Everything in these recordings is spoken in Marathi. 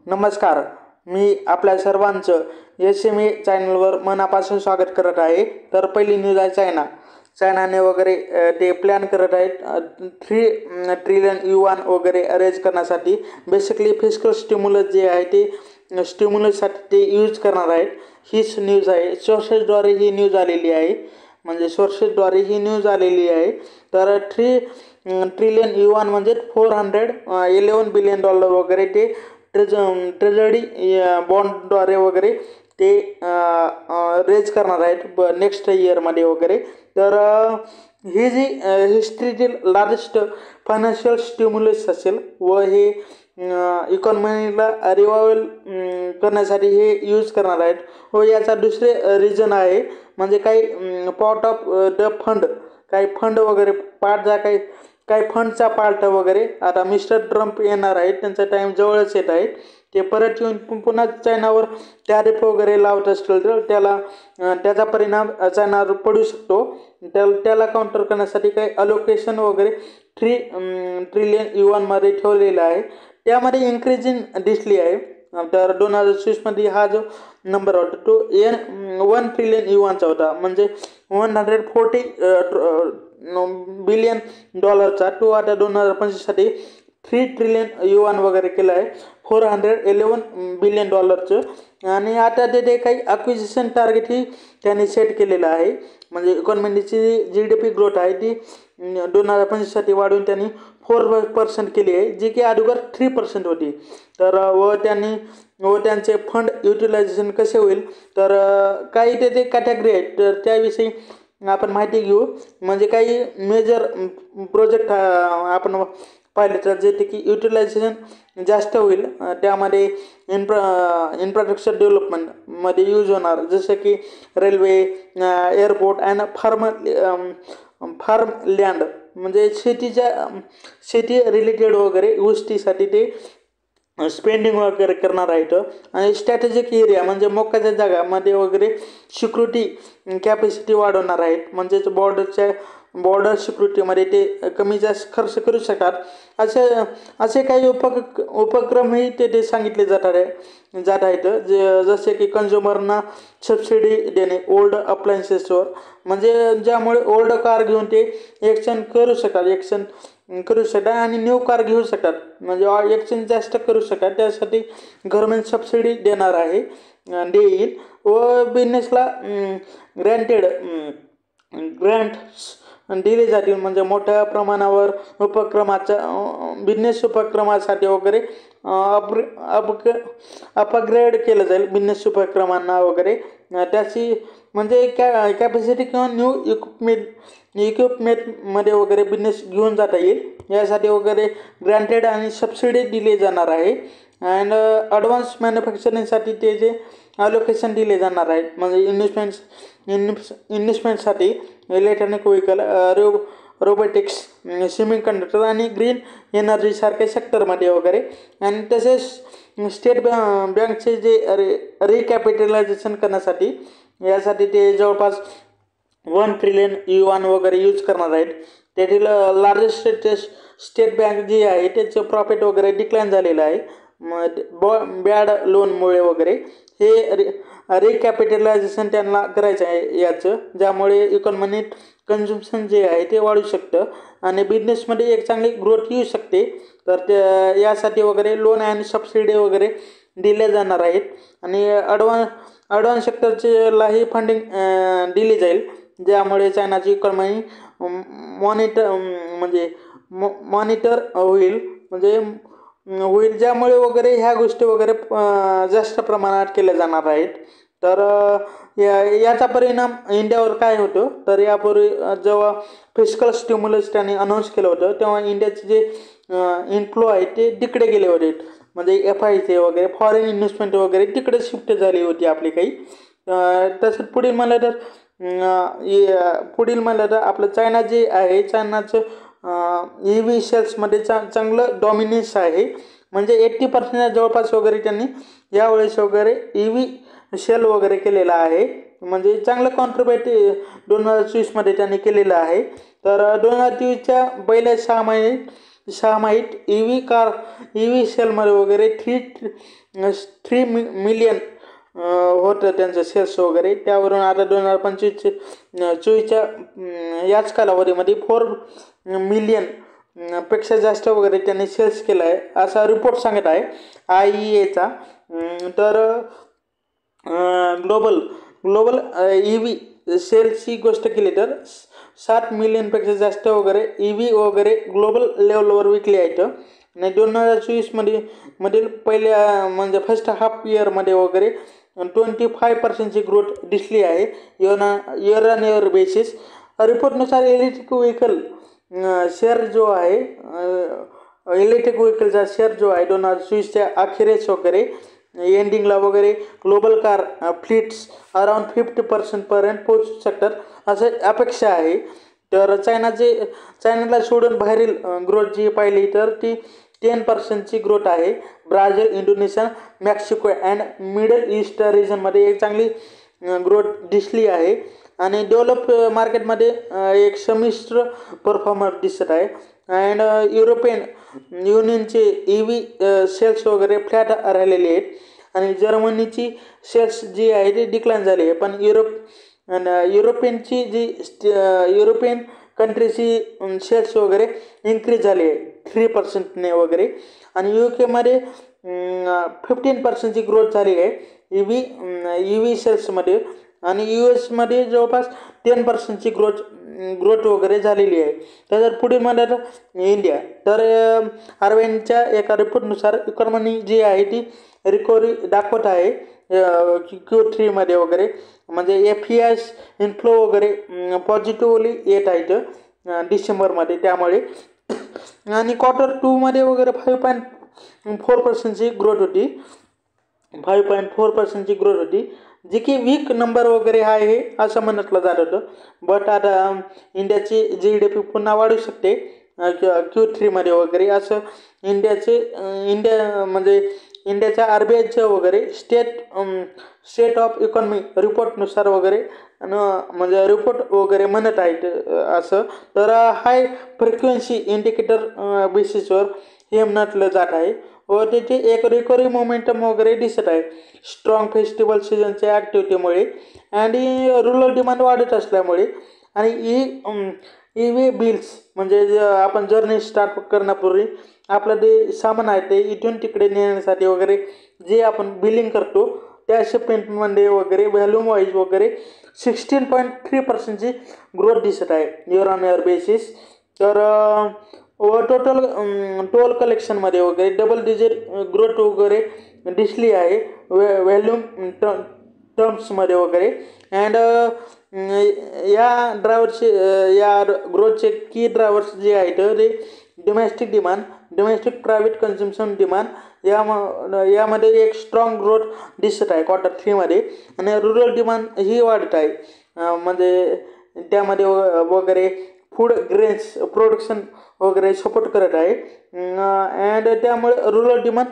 नमस्कार. मी आपल्या सर्वांचं SME चॅनलवर मनापासून स्वागत करत आहे. तर पहिली न्यूज आहे चायनाने वगैरे ते प्लॅन करत आहेत 3 ट्रिलियन युआन वगैरे अरेंज करण्यासाठी. बेसिकली फिस्कल स्टिम्युलस जे आहे ते स्टिम्युलससाठी ते यूज करणार आहेत. हीच न्यूज आहे. सोर्सेसद्वारे ही न्यूज आलेली आहे. तर 3 ट्रिलियन युआन म्हणजे $411 बिलियन वगैरे ते ट्रेझरी बॉन्डद्वारे वगैरे ते रेज करणार आहेत नेक्स्ट इयरमध्ये वगैरे. तर ही जी हिस्ट्रीतील लार्जेस्ट फायनान्शियल स्टिम्युलस असेल व हे इकॉनॉमीला रिवायवल करण्यासाठी हे यूज करणार आहेत. व याचा दुसरे रिझन आहे म्हणजे काही पार्ट ऑफ द फंड, काही फंड वगैरे पार्ट जा काही फंडचा पार्ट वगैरे आता मिस्टर ट्रम्प येणार आहेत, त्यांचा टाईम जवळच येत आहे. ते परत येऊन पुन्हा चायनावर टॅरिफ वगैरे लावत असतील तर त्याचा परिणाम चायनावर पडू शकतो. त्याला काउंटर करण्यासाठी काही अलोकेशन वगैरे 3 ट्रिलियन युआनमध्ये ठेवलेलं आहे. त्यामध्ये इन्क्रीजिंग दिसली आहे. तर 2026मध्ये हा जो नंबर होता तो 1 ट्रिलियन युआनचा होता, म्हणजे 140 बिलियन डॉलरचा. तो आता 2025साठी 3 ट्रिलियन युआन वगैरे केलं आहे, $411 बिलियन. आणि आता ते काही अक्विजिशन टार्गेटही त्यांनी सेट केलेलं आहे. म्हणजे इकॉनॉमीची GDP ग्रोथ आहे ती 2025साठी वाढवून त्यांनी 4% केली आहे, जी की अगोदर 3% होती. तर त्यांचे फंड युटिलायझेशन कसे होईल, तर काही ते कॅटेगरी आहेत, तर त्याविषयी आपण माहिती घेऊ. म्हणजे काही मेजर प्रोजेक्ट आपण पाहिले तर जे की युटिलायझेशन जास्त होईल, त्यामध्ये इन्फ्रास्ट्रक्चर डेव्हलपमेंटमध्ये यूज होणार, जसं की railway, airport and farmland, म्हणजे शेती रिलेटेड वगैरे गोष्टीसाठी ते स्पेंडिंग वगैरे करणार आहेत. आणि स्ट्रॅटेजिक एरिया म्हणजे मोक्याच्या जागामध्ये वगैरे सिक्युरिटी कॅपॅसिटी वाढवणार आहेत. म्हणजेच बॉर्डर सिक्युरिटीमध्ये ते कमी जास्त खर्च करू शकतात. असे काही उपक्रमही ते सांगितले जात आहेत, जसे की कंझ्युमरना सबसिडी देणे ओल्ड अप्लायन्सेसवर, म्हणजे ज्यामुळे ओल्ड कार घेऊन ते एक्सचेंज करू शकतात आणि न्यू कार घेऊ शकतात, म्हणजे एक्सचेंज जास्त करू शकतात. त्यासाठी गव्हर्नमेंट सबसिडी देईल व बिझनेसला ग्रँट्स दिले जातील. म्हणजे मोठ्या प्रमाणावर बिझनेस उपक्रमासाठी वगैरे अपग्रेड केलं जाईल बिझनेस उपक्रमांना वगैरे. त्याची म्हणजे कॅपॅसिटी किंवा न्यू इक्विपमेंटमध्ये वगैरे बिझनेस घेऊन जाता येईल, यासाठी वगैरे ग्रँटेड आणि सबसिडी दिले जाणार आहे. अँड ॲडव्हान्स मॅन्युफॅक्चरिंगसाठी ते जे अलोकेशन दिले जाणार आहेत, म्हणजे इन्व्हेस्टमेंटसाठी इलेक्ट्रॉनिक व्हेकल, रोबोटिक्स, सेमीकंडक्टर आणि ग्रीन एनर्जी सारख्या सेक्टरमध्ये वगैरे. आणि तसेच स्टेट बँकचे जे रिकॅपिटलायझेशन करण्यासाठी यासाठी ते जवळपास 1 ट्रिलियन युआन वगैरे यूज करणार आहेत. त्यातील लार्जेस्ट स्टेट बँक जी आहे त्याचं प्रॉफिट वगैरे डिक्लाइन झालेलं आहे बॅड लोनमुळे वगैरे. हे रिकॅपिटलायझेशन त्यांना करायचं आहे याचं, ज्यामुळे इकॉनॉमीत कन्झम्पशन जे आहे ते वाढू शकतं आणि बिझनेसमध्ये एक चांगली ग्रोथ येऊ शकते. तर यासाठी वगैरे लोन आणि सबसिडी वगैरे दिले जाणार आहेत. आणि ॲडव्हान्स सेक्टरलाही फंडिंग दिली जाईल, ज्यामुळे चायनाची इकॉनॉमी मॉनिटर होईल, ज्यामुळे वगैरे ह्या गोष्टी वगैरे जास्त प्रमाणात केल्या जाणार आहेत. तर याचा परिणाम इंडियावर काय होतो, तर यापूर्वी जेव्हा फिस्कल स्टिम्युलस त्यांनी अनाऊन्स केलं होतं तेव्हा इंडियाचे जे इन्फ्लो आहे ते तिकडे गेले होते, म्हणजे FIC वगैरे फॉरेन इन्व्हेस्टमेंट वगैरे तिकडे शिफ्ट झाली होती आपली काही. तसंच पुढील म्हणलं तर आपलं चायना जे आहे, चायनाचं EV सेल्समध्ये चांगलं डॉमिनन्स आहे, म्हणजे 80% जवळपास वगैरे त्यांनी यावेळेस वगैरे EV सेल वगैरे केलेला आहे, म्हणजे चांगलं कॉन्ट्रीब्युट 2024मध्ये त्यांनी केलेलं आहे. तर 2023च्या पहिल्या 6 महिने शामाईट ई व्ही सेलमध्ये वगैरे 3 मिलियन होतं त्यांचं सेल्स वगैरे. त्यावरून आता 2025-24च्या याच कालावधीमध्ये 4 मिलियन पेक्षा जास्त वगैरे त्यांनी सेल्स केला आहे असा रिपोर्ट सांगत आहे IEAचा. तर ग्लोबल ई व्ही सेल्सची गोष्ट केली तर 7 मिलियनपेक्षा जास्त वगैरे EV वगैरे ग्लोबल लेवलवर विकले आहेत. आणि 2024मधील पहिल्या म्हणजे फर्स्ट हाफ इयरमध्ये वगैरे 25% ग्रोथ दिसली आहे इयर ऑन इयर बेसिस. रिपोर्टनुसार इलेक्ट्रिक व्हेकल शेअर जो आहे इलेक्ट्रिक व्हेकलचा शेअर जो आहे 2024च्या अखेरीस वगैरे एंडिंगला वगैरे ग्लोबल कार फ्लीट्स अराउंड 50% पर्यंत पोहोचू शकतात असं अपेक्षा आहे. तर चायनाला सोडून बाहेरील ग्रोथ जी पाहिली तर ती 10%ची ग्रोथ आहे. Brazil, Indonesia, Mexico and middle east रिजनमध्ये एक चांगली ग्रोथ दिसली आहे. आणि डेव्हलप मार्केटमध्ये एक संमिश्र परफॉर्मर दिसत आहे. अँड युरोपियन युनियनचे EV सेल्स वगैरे फ्लॅट राहिलेले आहेत. आणि जर्मनीची सेल्स जी आहे ती डिक्लाइन झाली आहे. पण युरोपियनची युरोपियन कंट्रीची सेल्स वगैरे इन्क्रीज झाली आहे 3%ने वगैरे. आणि UK मध्ये 15%ची ग्रोथ झाली आहे EV सेल्समध्ये. आणि US मध्ये जवळपास 10%ची ग्रोथ वगैरे झालेली आहे. तर पुढील म्हणलं तर इंडिया, तर RBIच्या एका रिपोर्टनुसार इकॉनॉमी जी आहे ती रिकव्हरी दाखवत आहे Q3मध्ये वगैरे. म्हणजे FEI इन्फ्लो वगैरे पॉझिटिव्हली येत आहेत डिसेंबरमध्ये. त्यामुळे आणि Q2मध्ये वगैरे 5.4%ची ग्रोथ होती 5.4%ची ग्रोथ होती, जी की वीक नंबर वगैरे आहे असं म्हटलं जात होतं. बट आता इंडियाची GDP पुन्हा वाढू शकते Q3मध्ये वगैरे असं इंडियाच्या RBIचं वगैरे स्टेट ऑफ इकॉनॉमी रिपोर्टनुसार वगैरे म्हणजे रिपोर्ट वगैरे म्हणत आहेत असं. तर हाय फ्रिक्वेन्सी इंडिकेटर बेसिसवर हे म्हटलं जात आहे. व त्याचे एक रिकव्हरी मोमेंटम वगैरे दिसत आहे स्ट्रॉंग फेस्टिवल सीझनच्या ॲक्टिव्हिटीमुळे आणि रुरल डिमांड वाढत असल्यामुळे. आणि EV बिल्स म्हणजे आपण जर्नी स्टार्ट करण्यापूर्वी आपलं जे सामान आहे ते इथून तिकडे नेण्यासाठी वगैरे जे आपण बिलिंग करतो त्या शिपमेंटमध्ये वगैरे व्हॅल्यूम वाईज वगैरे 16.3%ची ग्रोथ दिसत आहे इयर ऑन इयर बेसिस. तर व टोल कलेक्शनमध्ये वगैरे डबल डिजिट ग्रोथ वगैरे दिसली आहे व्हॅल्यूम टर्म्समध्ये वगैरे. अँड या ग्रोथचे की ड्रायव्हर्स जे आहेत ते domestic demand, domestic private consumption demand यामध्ये एक स्ट्रॉंग ग्रोथ दिसत आहे Q3मध्ये. आणि रुरल डिमांड ही वाढत आहे म्हणजे त्यामध्ये वगैरे फूड ग्रेन्स प्रोडक्शन वगैरे सपोर्ट करत आहे. अँड त्यामुळे रुरल डिमांड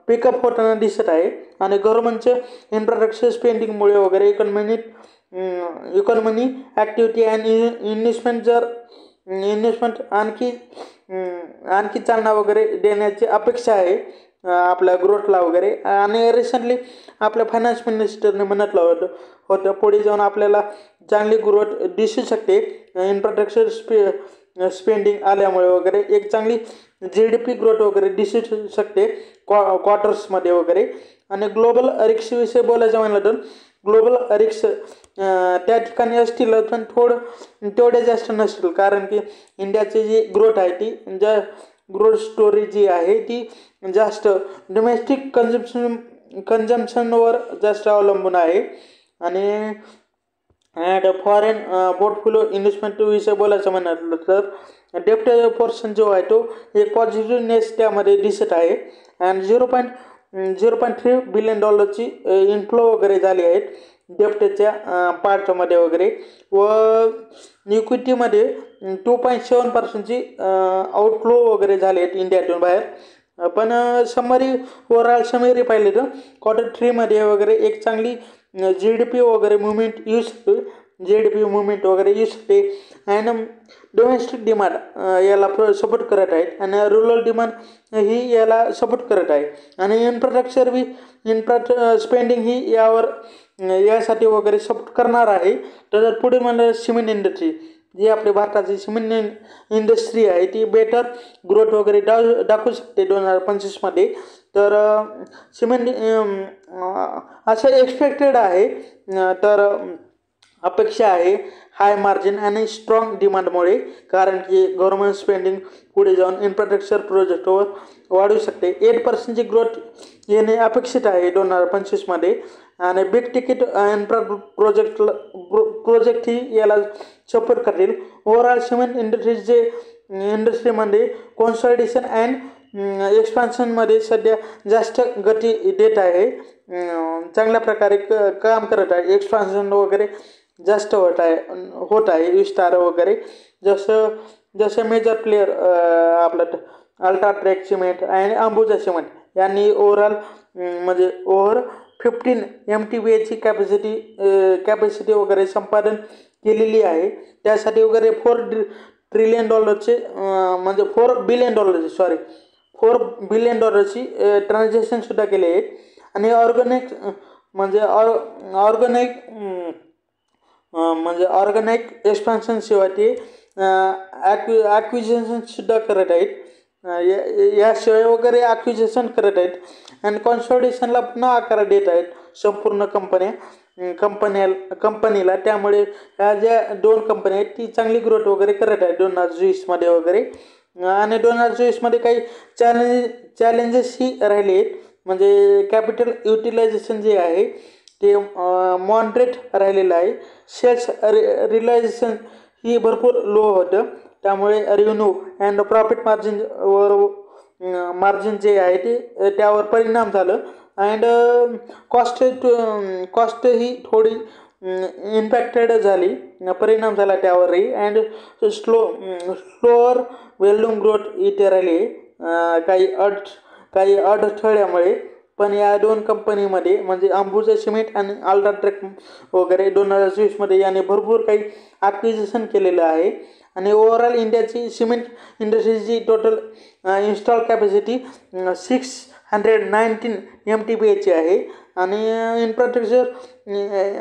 पिकअप होताना दिसत आहे. आणि गव्हर्नमेंटच्या इन्फ्रास्ट्रक्चर स्पेंडिंगमुळे वगैरे इकॉनॉमी ॲक्टिव्हिटी अँड इन्व्हेस्टमेंट आणखी चालना वगैरे देण्याची अपेक्षा आहे आपल्या ग्रोथला वगैरे. आणि रिसेंटली आपल्या फायनान्स मिनिस्टरने म्हटलं होतं पुढे जाऊन आपल्याला चांगली ग्रोथ दिसू शकते इन्फ्रास्ट्रक्चर स्पेंडिंग आल्यामुळे वगैरे. एक चांगली GDP ग्रोथ वगैरे दिसू शकते क्वार्टर्समध्ये वगैरे. आणि ग्लोबल रिक्सविषयी बोलायचं म्हणलं तर ग्लोबल रिक्स त्या ठिकाणी असतील पण तेवढे जास्त नसतील, कारण की इंडियाची जी ग्रोथ आहे ती ग्रोथ स्टोरी जी आहे ती जास्त डोमेस्टिक कन्झम्पशनवर जास्त अवलंबून आहे. आणि फॉरेन पोर्टफोलिओ इन्व्हेस्टमेंट विषयी बोलायचं म्हटलं तर डेप्ट पोर्शन जो आहे तो एक पॉझिटिव्हनेस त्यामध्ये दिसत आहे. अँड 0.3 बिलियन डॉलरची इन्फ्लो वगैरे झाली आहेत डेप्टच्या पार्टमध्ये वगैरे. व इक्विटीमध्ये 2.7%ची आउटफ्लो वगैरे झाले आहेत इंडियातून बाहेर. पण ओव्हरऑल समरी पाहिली तर Q3मध्ये वगैरे एक चांगली GDP वगैरे मुवमेंट येऊ शकते GDP मुवमेंट वगैरे येऊ शकते. आणि डोमेस्टिक डिमांड याला सपोर्ट करत आहेत आणि रुरल डिमांड ही याला सपोर्ट करत आहे. आणि इन्फ्रास्ट्रक्चर स्पेंडिंग ही यासाठी वगैरे सपोर्ट करणार आहे. तर पुढे म्हणलं सिमेंट इंडस्ट्री, जी आपली भारताची सिमेंट इंडस्ट्री आहे ती बेटर ग्रोथ वगैरे दाखवू शकते 2025मध्ये. तर सिमेंट असं एक्सपेक्टेड आहे. तर अपेक्षा आहे हाय मार्जिन आणि स्ट्रॉंग डिमांडमुळे, कारण की गव्हर्नमेंट स्पेंडिंग पुढे जाऊन इन्फ्रास्ट्रक्चर प्रोजेक्टवर वाढू शकते. 8% ग्रोथ येणे अपेक्षित आहे 2025मध्ये. आणि बिग तिकीट प्रोजेक्ट ही याला सपोर्ट करतील. ओव्हरऑल सिमेंट इंडस्ट्रीमध्ये कॉन्सॉलिडेशन अँड एक्सपान्शनमध्ये सध्या जास्त गती देत आहे. चांगल्या प्रकारे काम करत आहे. एक्सपान्शन वगैरे जास्त होत आहे विस्तार वगैरे. जसं मेजर प्लेयर आपलं अल्ट्राटेक सिमेंट आणि अंबुजा सिमेंट यांनी ओव्हर 15 MTPAची कॅपॅसिटी वगैरे संपादन केलेली आहे. त्यासाठी वगैरे $4 ट्रिलियन म्हणजे $4 बिलियन ट्रान्झॅक्शनसुद्धा केले आहेत. आणि ऑर्गॅनिक एक्सपान्शनशिवाय ते ॲक्विजिशनसुद्धा करत आहेत. याशिवाय वगैरे ॲक्विजिशन करत आहेत आणि कॉन्सॉलिडेशनला पुन्हा आकार देत आहेत संपूर्ण कंपनीला. त्यामुळे ह्या ज्या 2 कंपन्या आहेत ती चांगली ग्रोथ वगैरे करत आहेत 2020मध्ये वगैरे. आणि 2024मध्ये काही चॅलेंजेसही राहिले आहेत. म्हणजे कॅपिटल युटिलायझेशन जे आहे ते मॉडरेट राहिलेलं आहे. सेल्स रिलायझेशन ही भरपूर लो होतं. त्यामुळे रेव्हेन्यू अँड प्रॉफिट मार्जिन जे आहे ते त्यावर परिणाम झालं. अँड कॉस्ट ही थोडी इम्पॅक्टेड झाली, परिणाम झाला त्यावरही. अँड स्लोअर व्हॉल्यूम ग्रोथ इथे राहिली काही अडथळ्यामुळे. पण या 2 कंपनीमध्ये म्हणजे अंबुजा सिमेंट आणि अल्ट्राटेक वगैरे 2024मध्ये याने भरपूर काही ॲक्विजिशन केलेलं आहे. आणि ओव्हरऑल इंडियाची सिमेंट इंडस्ट्रीची टोटल इन्स्टॉल कॅपॅसिटी 619 MTPAची आहे. आणि इन्फ्रास्ट्रक्चर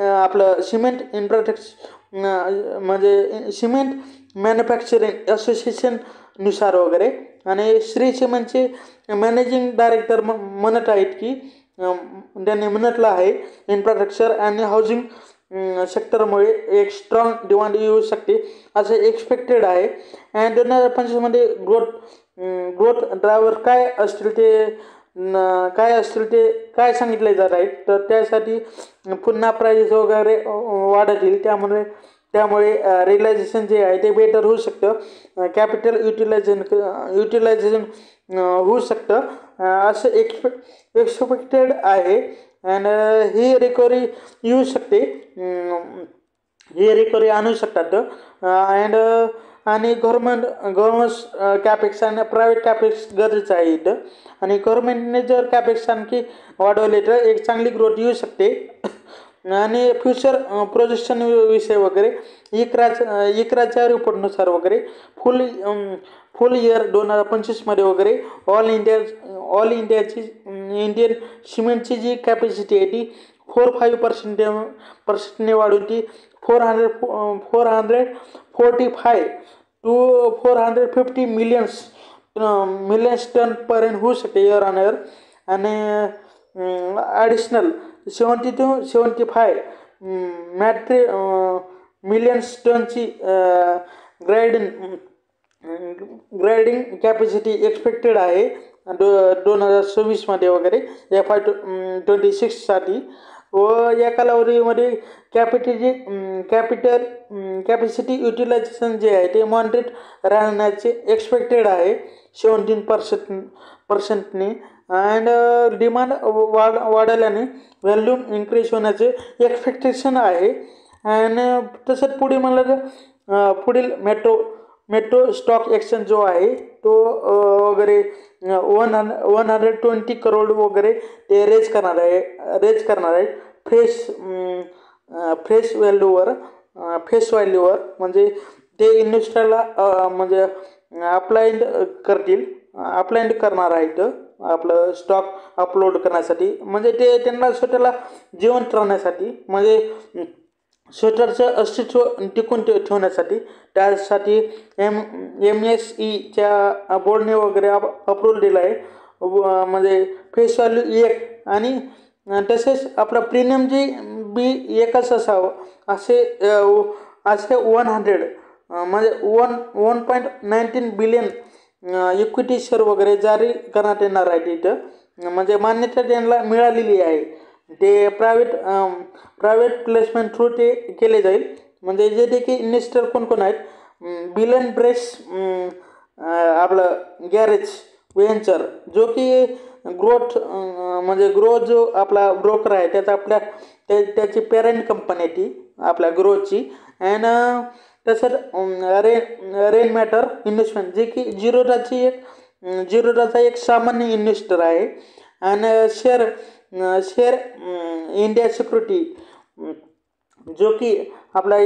आपलं सिमेंट इन्फ्रास्ट्रक्चर म्हणजे सिमेंट मॅन्युफॅक्चरिंग असोसिएशननुसार वगैरे. आणि श्री सिमेंटचे मॅनेजिंग डायरेक्टर म्हणत आहेत की त्यांनी म्हटलं आहे इन्फ्रास्ट्रक्चर आणि हाऊसिंग सेक्टरमुळे एक स्ट्रॉंग डिमांड येऊ शकते असं एक्सपेक्टेड आहे. अँड 2025मध्ये ग्रोथ ड्रायव्हर काय असतील ते काय सांगितले जात आहेत. तर त्यासाठी पुन्हा प्राइस वगैरे वाढतील. त्यामुळे रिलायझेशन जे आहे ते बेटर होऊ शकतं. कॅपिटल युटिलायझेशन होऊ शकतं असं एक्सपेक्टेड आहे. अँड ही रिकव्हरी येऊ शकते, ही रिकव्हरी आणू शकतात. आणि गव्हर्नमेंट कॅपेक्स आणि प्रायव्हेट कॅपेक्स गरजेचं आहे इथं. आणि गव्हर्नमेंटने जर कॅपेक्स आणखी वाढवले तर एक चांगली ग्रोथ येऊ शकते. आणि फ्युचर प्रोजेक्शन विषय वगैरे इकराच्या रिपोर्टनुसार वगैरे फुल इयर 2025मध्ये वगैरे ऑल इंडियाची इंडियन सिमेंटची जी कॅपॅसिटी आहे ती 4-5% वाढून ती 445 to 450 मिलियन्स टनपर्यंत होऊ शकते इयर ऑन इयर. आणि ॲडिशनल 70 to 75 मिलियन्स टनची ग्राइंडिंग कॅपॅसिटी एक्सपेक्टेड आहे 2026मध्ये वगैरे FY26साठी. व या कालावधीमध्ये कॅपॅसिटी युटिलायझेशन जे आहे ते मॉडरेट राहण्याचे एक्सपेक्टेड आहे 17%. अँड डिमांड वाढल्याने व्हॅल्यूम इन्क्रीज होण्याचे एक्सपेक्टेशन आहे. अँड तसंच पुढे म्हणलं तर पुढील मेट्रो स्टॉक एक्सचेंज जो आहे तो वगैरे 120 करोड वगैरे ते रेज करणार आहे फ्रेश व्हॅल्यूवर. फेस व्हॅल्यूवर म्हणजे ते इन्व्हेस्टरला म्हणजे अप्लाइड करतील, अप्लाइड करणार आहेत आपलं स्टॉक अपलोड करण्यासाठी. म्हणजे ते त्यांना स्वतःला जिवंत राहण्यासाठी म्हणजे स्वतःचं अस्तित्व टिकून ठेवण्यासाठी त्यासाठी MSEच्या बोर्डने वगैरे अप्रूव्हल दिला आहे. म्हणजे फेस व्हॅल्यू 1 आणि तसेच आपला प्रीमियम जी बी एकच असावं असे 100 म्हणजे 1.19 बिलियन इक्विटी शेअर वगैरे जारी करण्यात येणार आहे. इथं म्हणजे मान्यता त्यांना मिळालेली आहे. ते प्रायव्हेट प्लेसमेंट थ्रू ते केले जाईल. म्हणजे जे देखील इन्व्हेस्टर कोण आहेत, बिलन ब्रेस आपलं गॅरेज व्हेंचर जो की ग्रोथ म्हणजे ग्रोथ जो आपला ब्रोकर आहे त्याचा त्याची पेरेंट कंपनी आहे ती आपल्या ग्रोथची. अँड तसंच रेन मॅटर इन्व्हेस्टमेंट जे की जिरोडाचा एक सामान्य इन्व्हेस्टर आहे. आणि शेअर इंडिया सिक्युरिटी जो की आपला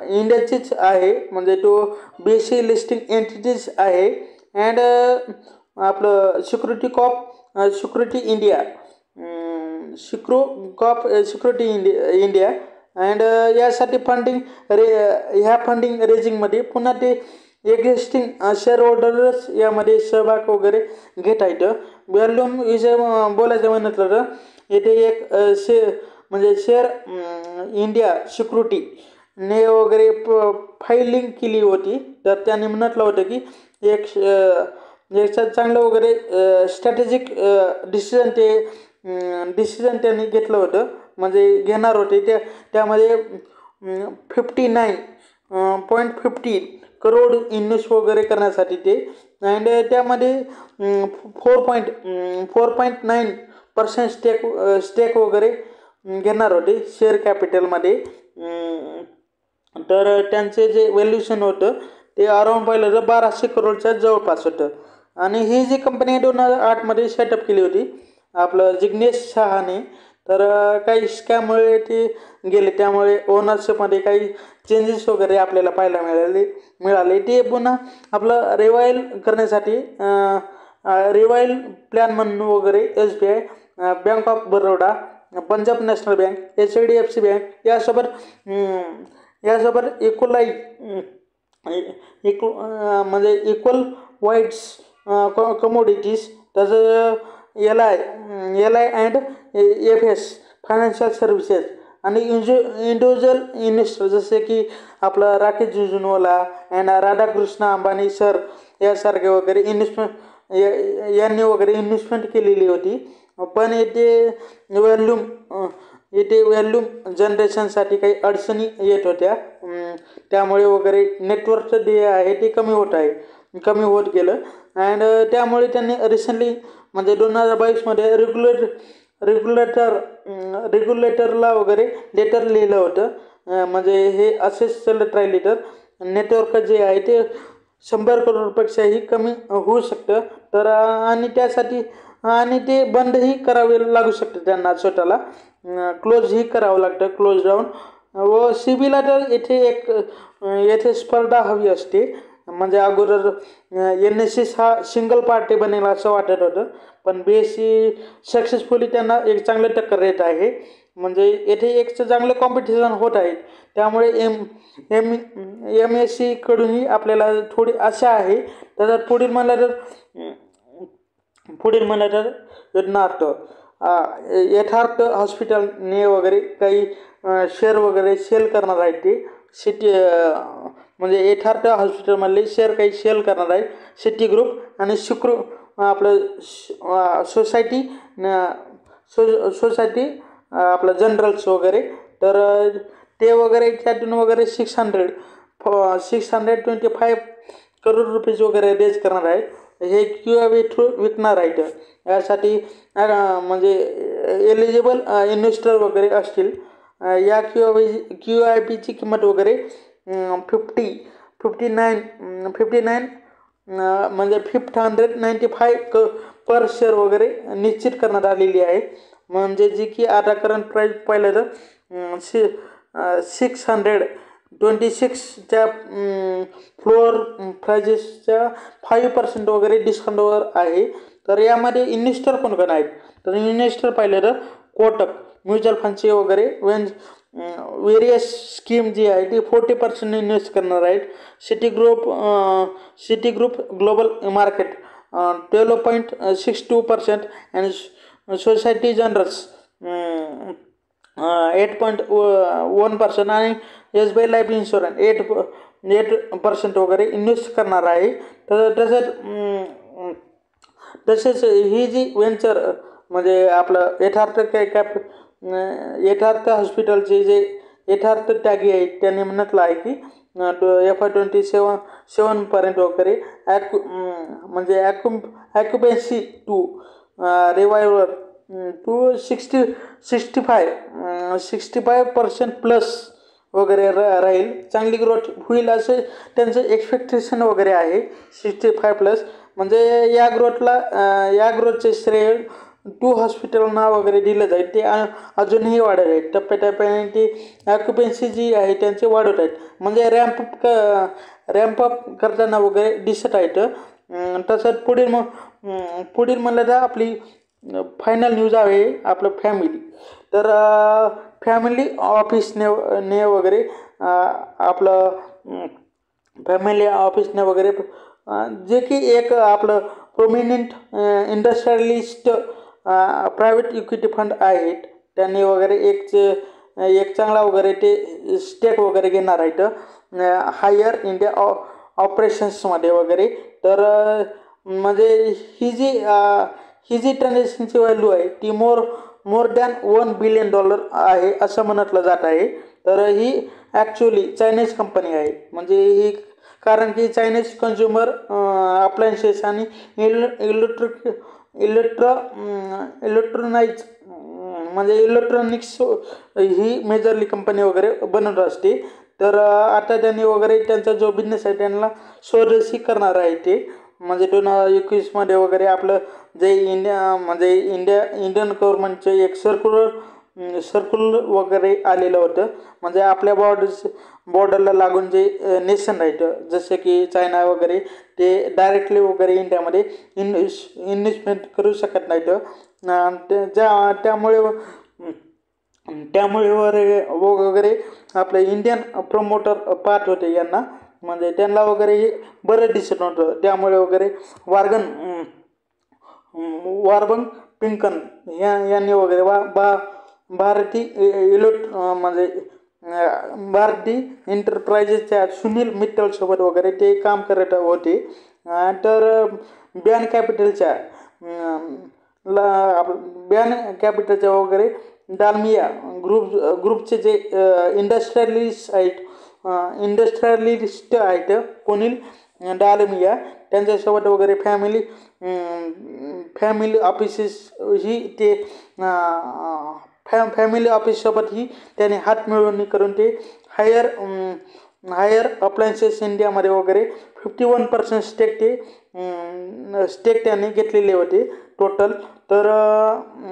इंडियाचीच आहे. म्हणजे तो BSE लिस्टिंग एंटिटीज आहे. अँड आपलं सिक्युरिटी इंडिया इंडिया अँड यासाठी ह्या फंडिंग रेजिंगमध्ये पुन्हा ते एक्झिस्टिंग शेअर होल्डर्स यामध्ये सहभाग वगैरे घेत आहेत. व्हॉल्यूम विषय बोलायचं म्हणलं तर इथे एक म्हणजे शेअर इंडिया सिक्युरिटीने वगैरे फायलिंग केली होती. तर त्यांनी म्हटलं होतं की एक चांगलं वगैरे स्ट्रॅटेजिक डिसिजन त्यांनी घेतलं होतं. म्हणजे घेणार होते त्यामध्ये 59.50 करोड इन्व्हेस्ट वगैरे करण्यासाठी ते. अँड त्यामध्ये 4.9% स्टेक वगैरे घेणार होते शेअर कॅपिटलमध्ये. तर त्यांचे जे व्हॅल्युएशन होतं ते अराऊंड पाहिलं तर 1200 करोडच्या जवळपास होतं. आणि ही जी कंपनी 2008मध्ये सेटअप केली होती आपलं जिग्नेश शहाने. तर काही स्कॅममुळे ते गेले, त्यामुळे ओनरशिपमध्ये काही चेंजेस वगैरे आपल्याला पाहायला मिळाले. ते पुन्हा आपलं रिवाईल करण्यासाठी रिवाईल प्लॅन म्हणून वगैरे SBI, bank of Baroda, Punjab national bank, HDFC bank यासोबत म्हणजे इक्वल वाईड्स कमोडिटीज तसं LI and FS financial services आणि इंडिव्हिज्युअल इन्व्हेस्टर जसे की आपला राकेश जुनवाला अँड राधाकृष्ण अंबानी सर यासारखे वगैरे यांनी वगैरे इन्व्हेस्टमेंट केलेली होती. पण येथे व्हॅल्यूम जनरेशनसाठी काही अडचणी येत होत्या. त्यामुळे वगैरे नेटवर्कचं देय आहे ते कमी होत गेलं. अँड त्यामुळे त्यांनी रिसेंटली म्हणजे 2022मध्ये रेग्युलेटरला वगैरे लेटर लिहिलं होतं. म्हणजे हे असेच चालत राहिले तर नेटवर्क जे आहे ते 100 करोडपेक्षाही कमी होऊ शकतं. तर आणि त्यासाठी ते बंदही करावे लागू शकते त्यांना स्वतःला, क्लोजही करावं लागतं, क्लोज डाऊन. व SEBIला तर येथे स्पर्धा हवी असते. म्हणजे अगोदर NSE हा सिंगल पार्टी बनेल असं वाटत होतं, पण BSE सक्सेसफुली त्यांना एक चांगलं टक्कर देत आहे. म्हणजे येथे एक चांगलं कॉम्पिटिशन होत आहे. त्यामुळे MSE कडूनही आपल्याला थोडी आशा आहे. तर पुढील म्हणलं तर यथार्थ हॉस्पिटलने वगैरे काही शेअर वगैरे सेल करणार आहेत. ते म्हणजे यथार्थ हॉस्पिटलमधले शेअर काही सेल करणार आहेत. सिटी ग्रुप आणि आपलं सोसायटी आपलं जनरल्स वगैरे. तर ते वगैरे त्यातून वगैरे 625 करोड रुपीज वगैरे रेज करणार आहेत. हे QIP थ्रू विकणार आहेत. यासाठी म्हणजे एलिजिबल इन्व्हेस्टर वगैरे असतील. या QIPची किंमत वगैरे 59 म्हणजे 595 पर शेअर वगैरे निश्चित करण्यात आलेली आहे. म्हणजे जी की आता करंट प्राईस पाहिलं तर 626च्या फ्लोअर प्राइजेसच्या 5% वगैरे डिस्काउंटवर आहे. तर यामध्ये इन्व्हेस्टर कोण आहेत, तर इन्व्हेस्टर पाहिलं तर कोटक म्युच्युअल फंडचे वगैरे वेरियस स्कीम जी आहे ती 40% इन्व्हेस्ट करणार आहेत. सिटी ग्रुप ग्लोबल मार्केट 12.62% आणि सोसायटी जनरल्स 8.1% आणि SBI लाईफ इन्शुरन्स 8% वगैरे इन्व्हेस्ट करणार आहे. तसेच ही जी वेंचर म्हणजे आपलं यथार्थ हॉस्पिटलचे जे यथार्थ त्यागी आहेत त्यांनी म्हटलं आहे की FY27 वगैरे म्हणजे ॲक्युपेन्सी टू रिवायवर टू 65% प्लस वगैरे राहील, चांगली ग्रोथ होईल असं त्यांचं एक्सपेक्टेशन वगैरे आहे. 65+, म्हणजे या ग्रोथचे श्रेय टू हॉस्पिटलना वगैरे दिलं जाईल. ते अजूनही वाढत आहेत, टप्प्याटप्प्याने ती ॲक्युपेन्सी जी आहे त्यांचे वाढत आहेत, म्हणजे रॅम्पअप करताना वगैरे दिसत आहेत. तसंच पुढील म्हणलं तर आपली फायनल न्यूज आहे आपलं फॅमिली. तर फॅमिली ऑफिसने वगैरे आपलं फॅमिली ऑफिसने वगैरे जे की एक आपलं प्रोमिनंट इंडस्ट्रियलिस्ट प्रायव्हेट इक्विटी फंड आहेत, त्यांनी वगैरे एक चांगला वगैरे ते स्टेक वगैरे घेणार आहेत हायर इंडिया ऑपरेशन्समध्ये वगैरे. तर म्हणजे ही जी ट्रान्झॅक्शनची व्हॅल्यू आहे ती मोर दॅन $1 बिलियन आहे असं म्हटलं जात आहे. तर ही ॲक्च्युली चायनीज कंपनी आहे, म्हणजे ही कारण की चायनीज कन्झ्युमर अप्लायन्सेस आणि इलेक्ट्रॉनिक्स ही मेजरली कंपनी वगैरे बनवत असते. तर आता त्यांनी वगैरे त्यांचा जो बिझनेस आहे त्यांना स्वदेशी करणार आहे ते, म्हणजे 2021 वगैरे आपलं जे इंडियन गव्हर्नमेंटचे एक सर्क्युलर वगैरे आलेलं होतं. म्हणजे आपल्या बॉर्डरला लागून जे नेशन आहेत जसे की चायना वगैरे, ते डायरेक्टली वगैरे इंडियामध्ये इन्व्हेस्टमेंट करू शकत नाहीत. त्यामुळे वगैरे आपले इंडियन प्रमोटर पाहत होते यांना, म्हणजे त्यांना वगैरे बरं दिसत नव्हतं. त्यामुळे वगैरे वार्बन पिंकन यांनी वगैरे भारती एंटरप्राइजेसच्या सुनील मित्तलसोबत वगैरे ते काम करत होते. तर बॅन कॅपिटलच्या वगैरे दालमिया ग्रुपचे जे इंडस्ट्रियलिस्ट आहेत कोनिल डालमिया, त्यांच्यासोबत वगैरे फॅमिली ऑफिसेस ही ते फॅमिली ऑफिससोबत ही त्याने हात मिळवणी करून ते हायर अप्लायन्सेस इंडियामध्ये वगैरे 51% स्टेक त्यांनी घेतलेले होते टोटल. तर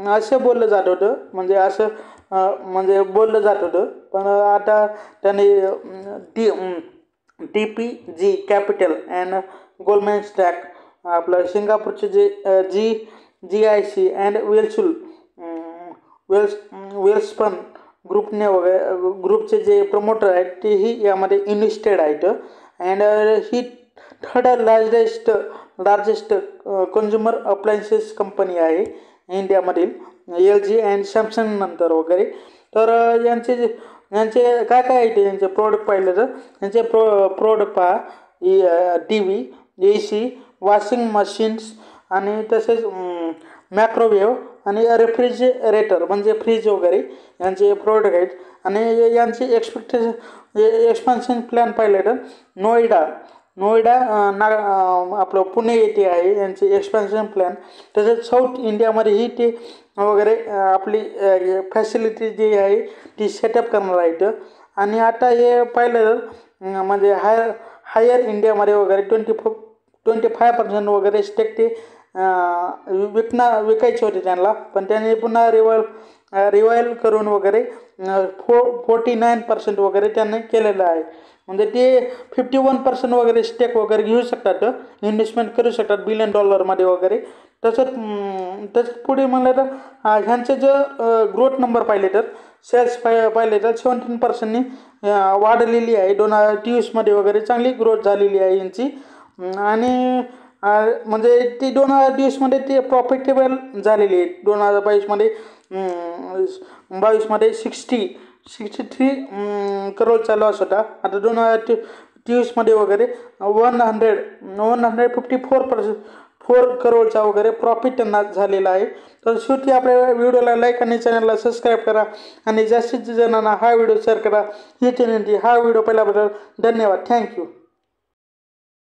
असं बोललं जात होतं, म्हणजे बोललं जात होतं. पण आता त्यांनी TPG capital and Goldman Sachs आपलं सिंगापूरचे जे GIC अँड वेल्सपन ग्रुपचे जे प्रमोटर आहेत तेही यामध्ये इन्व्हेस्टेड आहेत. And he third largest consumer appliances company आहे इंडियामधील, LG अँड सॅमसंग नंतर वगैरे. तर यांचे काय आहे ते यांचे प्रोडक्ट पाहिलं तर यांचे प्रोडक्ट पहा, TV, AC, वॉशिंग मशीन्स आणि तसेच मॅक्रोवेव्ह आणि रेफ्रिजरेटर म्हणजे फ्रीज वगैरे यांचे प्रोडक्ट आहेत. आणि यांचे एक्सपान्शन प्लॅन पाहिलं तर नोएडा आपलं पुणे येथे आहे यांचे एक्सपान्शन प्लॅन. तसेच साऊथ इंडियामध्येही ते वगैरे आपली फॅसिलिटी जी आहे ती सेटअप करणार आहेत. आणि आता हे पाहिलं तर म्हणजे हायर इंडियामध्ये वगैरे 25% वगैरे स्टेक ते विकायचे होते त्यांना, पण त्यांनी पुन्हा रिवाईल करून वगैरे 49% वगैरे त्यांनी केलेलं आहे. म्हणजे ते 51% वगैरे स्टेक वगैरे घेऊ शकतात, इन्व्हेस्टमेंट करू शकतात $1 बिलियन वगैरे. तसंच पुढे म्हणलं तर ह्यांचे जर ग्रोथ नंबर पाहिले तर सेल्स पाहिले तर 17%नी वाढलेली आहे. 2023 वगैरे चांगली ग्रोथ झालेली आहे यांची. आणि म्हणजे ती 2020 ते प्रॉफिटेबल झालेली आहे. 2022 63 करोडचा लॉस होता. आता 2023 वगैरे 154 करोडचा वगैरे प्रॉफिट त्यांना झालेला आहे. तर शेवटी आपल्या व्हिडिओला लाईक आणि चॅनलला सबस्क्राईब करा आणि जास्तीत जणांना हा व्हिडिओ शेअर करा. ही विनंती. हा व्हिडिओ पाहिल्याबद्दल धन्यवाद. थँक्यू.